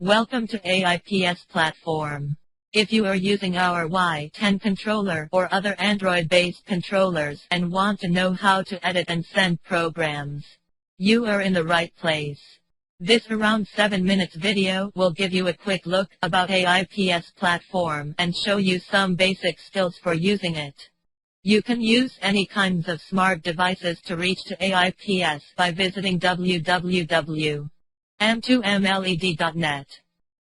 Welcome to AIPS platform. If you are using our Y10 controller or other Android-based controllers and want to know how to edit and send programs, you are in the right place. This around 7 minutes video will give you a quick look about AIPS platform and show you some basic skills for using it. You can use any kinds of smart devices to reach to AIPS by visiting www.m2mled.net.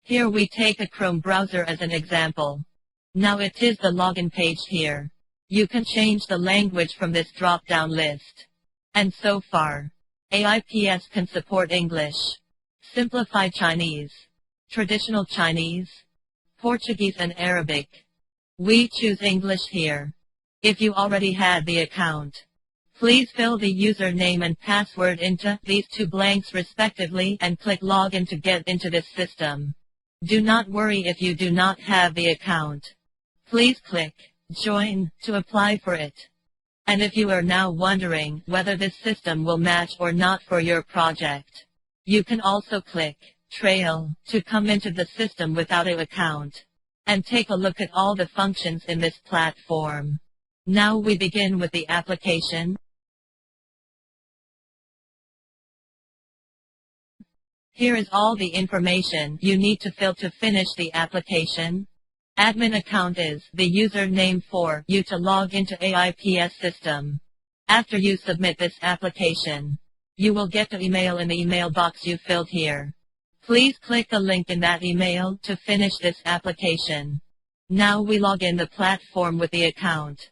Here we take a Chrome browser as an example. Now it is the login page here. You can change the language from this drop-down list. And so far, AIPS can support English, Simplified Chinese, Traditional Chinese, Portuguese and Arabic. We choose English here. If you already had the account, please fill the username and password into these two blanks respectively and click Login to get into this system. Do not worry if you do not have the account. Please click Join to apply for it. And if you are now wondering whether this system will match or not for your project, you can also click Trail to come into the system without an account and take a look at all the functions in this platform. Now we begin with the application. Here is all the information you need to fill to finish the application. Admin account is the username for you to log into AIPS system. After you submit this application, you will get the email in the email box you filled here. Please click the link in that email to finish this application. Now we log in the platform with the account.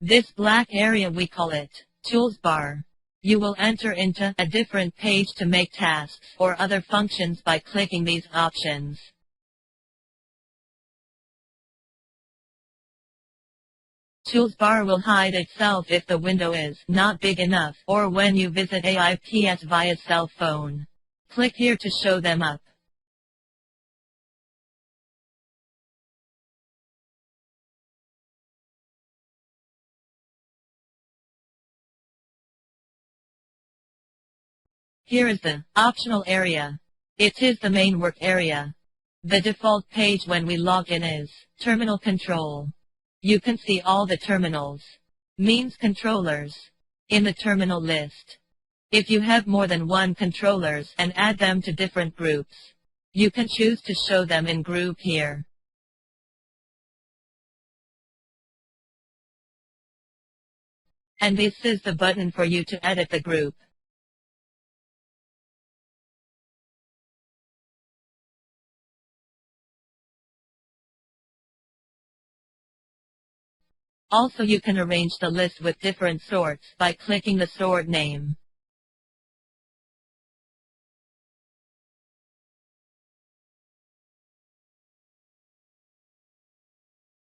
This black area we call it Tools bar. You will enter into a different page to make tasks or other functions by clicking these options. Tools bar will hide itself if the window is not big enough or when you visit AIPS via cell phone. Click here to show them up. Here is the optional area. It is the main work area. The default page when we log in is Terminal Control. You can see all the terminals, means controllers, in the terminal list. If you have more than one controllers and add them to different groups, you can choose to show them in group here. And this is the button for you to edit the group. Also you can arrange the list with different sorts by clicking the sort name.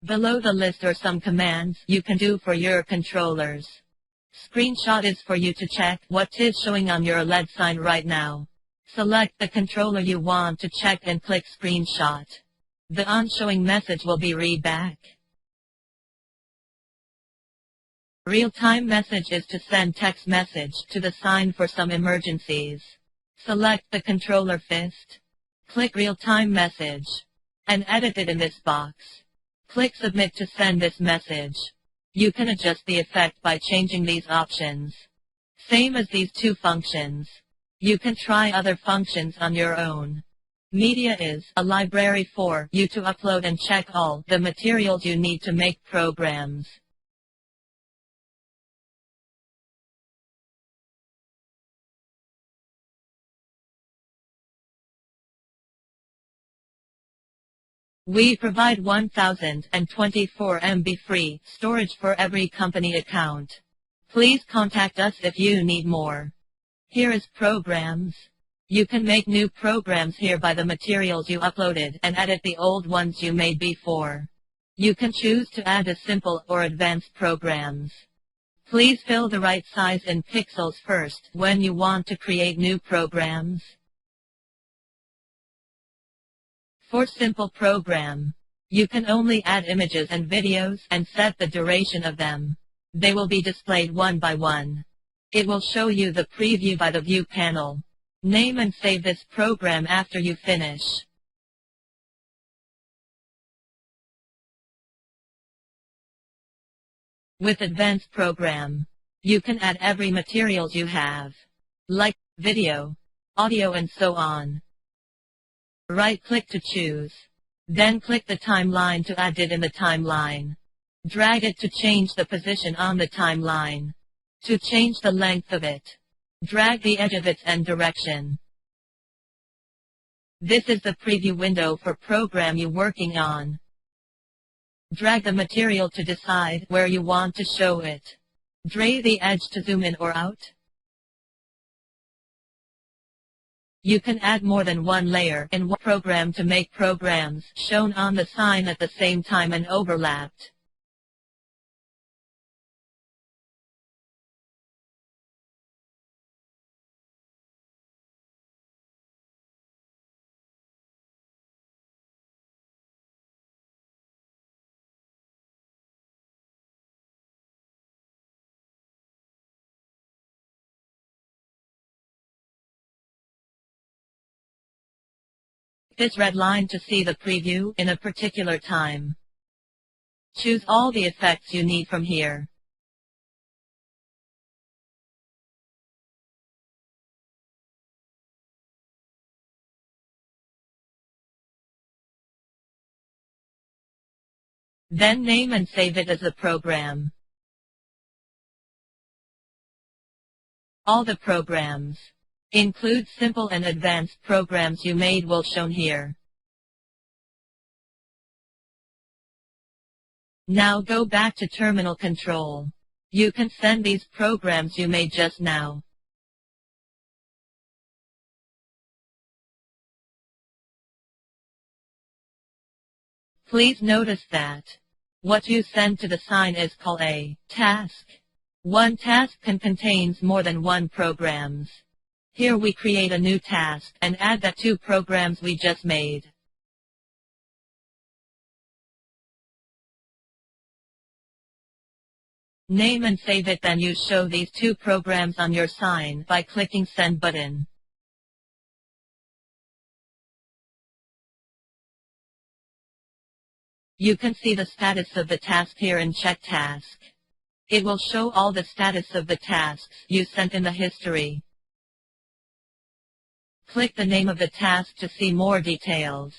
Below the list are some commands you can do for your controllers. Screenshot is for you to check what is showing on your LED sign right now. Select the controller you want to check and click Screenshot. The on-showing message will be read back. Real-time message is to send text message to the sign for some emergencies. Select the controller fist. Click real-time message. And edit it in this box. Click submit to send this message. You can adjust the effect by changing these options. Same as these two functions. You can try other functions on your own. Media is a library for you to upload and check all the materials you need to make programs. We provide 1024 MB free storage for every company account. Please contact us if you need more. Here is programs. You can make new programs here by the materials you uploaded and edit the old ones you made before. You can choose to add a simple or advanced programs. Please fill the right size in pixels first when you want to create new programs. For simple program, you can only add images and videos and set the duration of them. They will be displayed one by one. It will show you the preview by the view panel. Name and save this program after you finish. With advanced program, you can add every materials you have, like video, audio and so on. Right-click to choose. Then click the timeline to add it in the timeline. Drag it to change the position on the timeline. To change the length of it, drag the edge of its end direction. This is the preview window for program you're working on. Drag the material to decide where you want to show it. Drag the edge to zoom in or out. You can add more than one layer in one program to make programs shown on the sign at the same time and overlapped. This red line to see the preview in a particular time. Choose all the effects you need from here. Then name and save it as a program. All the programs, include simple and advanced programs you made will shown here. Now go back to terminal control. You can send these programs you made just now. Please notice that what you send to the sign is called a task. One task can contain more than one programs. Here we create a new task and add the two programs we just made. Name and save it, then you show these two programs on your sign by clicking Send button. You can see the status of the task here in Check Task. It will show all the status of the tasks you sent in the history. Click the name of the task to see more details.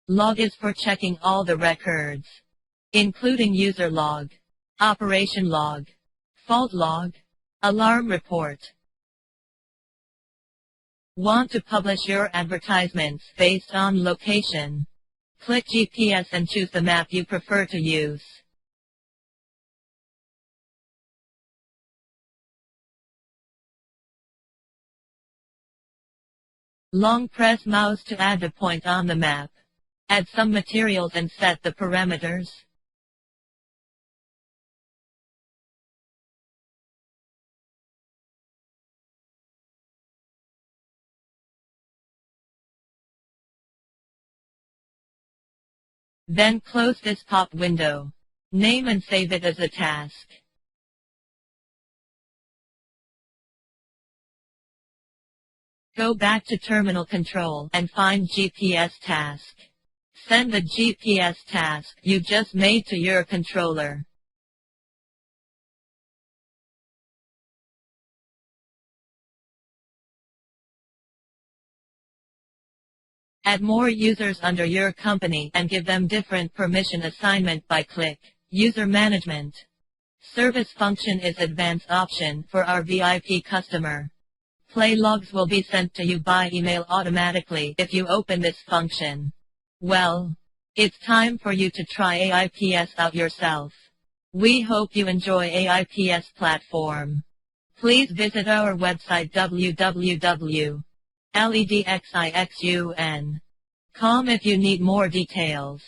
Log is for checking all the records, including user log, operation log, fault log, alarm report. Want to publish your advertisements based on location? Click GPS and choose the map you prefer to use. Long press mouse to add a point on the map. Add some materials and set the parameters. Then close this pop window. Name and save it as a task. Go back to terminal control and find GPS task. Send the GPS task you just made to your controller. Add more users under your company and give them different permission assignment by click User Management. Service function is advanced option for our VIP customer. Play logs will be sent to you by email automatically if you open this function. Well, it's time for you to try AIPS out yourself. We hope you enjoy AIPS platform. Please visit our website www.ledxixun.com Com if you need more details.